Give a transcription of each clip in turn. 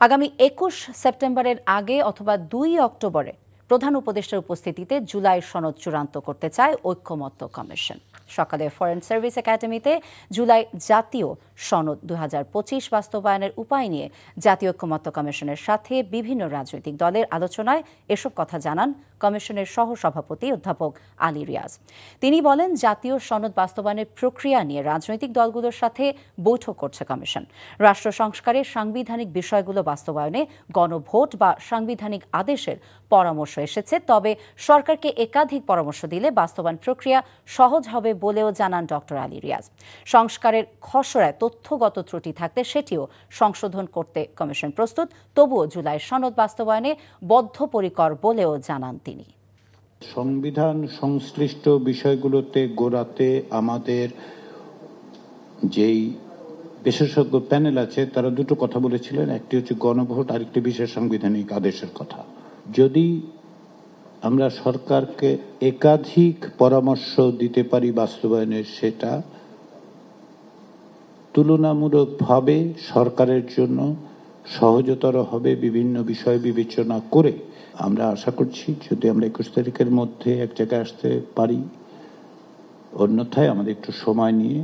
আগামী ২১ সেপ্টেম্বরের আগে অথবা ২ অক্টোবরে প্রধান উপদেষ্টার উপস্থিতিতে জুলাই সনদ চূড়ান্ত করতে চায় ঐক্যমত্য কমিশন। সকালে ফরেন সার্ভিস একাডেমিতে জুলাই জাতীয় সনদ ২০২৫ বাস্তবায়নের উপায় নিয়ে জাতীয় ঐক্যমত্য কমিশনের সাথে বিভিন্ন রাজনৈতিক দলের আলোচনায় এসব কথা জানান কমিশনের সহসভাপতি অধ্যাপক আলী রিয়াজ। তিনি বলেন, জাতীয় সনদ বাস্তবায়নের প্রক্রিয়া নিয়ে রাজনৈতিক দলগুলোর সাথে বৈঠক করছে কমিশন। রাষ্ট্র সংস্কারের সাংবিধানিক বিষয়গুলো বাস্তবায়নে গণভোট বা সাংবিধানিক আদেশের পরামর্শ এসেছে, তবে সরকারকে একাধিক পরামর্শ দিলে বাস্তবায়ন প্রক্রিয়া সহজ হবে বলেও জানান ডক্টর আলী রিয়াজ। সংস্কারের খসড়ায় তথ্যগত ত্রুটি থাকতে সেটিও সংশোধন করতে কমিশন প্রস্তুত, তবুও জুলাই সনদ বাস্তবায়নে বদ্ধপরিকর বলেও জানান তিনি। সংবিধান সংশ্লিষ্ট বিষয়গুলোতে গোড়াতে আমাদের যেই বিশেষজ্ঞ প্যানেল আছে তারা দুটো কথা বলেছিলেন, একটি হচ্ছে গণভোট, আরেকটি বিশেষ সাংবিধানিক আদেশের কথা। যদি আমরা সরকারকে একাধিক পরামর্শ দিতে পারি বাস্তবায়নের, সেটা তুলনামূলকভাবে সরকারের জন্য সহজতর হবে বিভিন্ন বিষয় বিবেচনা করে। আমরা আশা করছি যদি আমরা ২১ তারিখের মধ্যে এক জায়গায় আসতে পারি, অন্যথায় আমাদের একটু সময় নিয়ে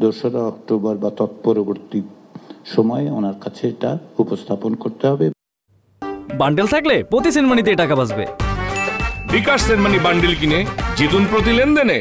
২রা অক্টোবর বা তৎপরবর্তী সময়ে ওনার কাছে এটা উপস্থাপন করতে হবে। বান্ডেল থাকলে প্রতি সেনমানিতে টাকা বাঁচবে। বিকাশ সেনমানি বান্ডেল কিনে জিতুন প্রতি লেনদেনে।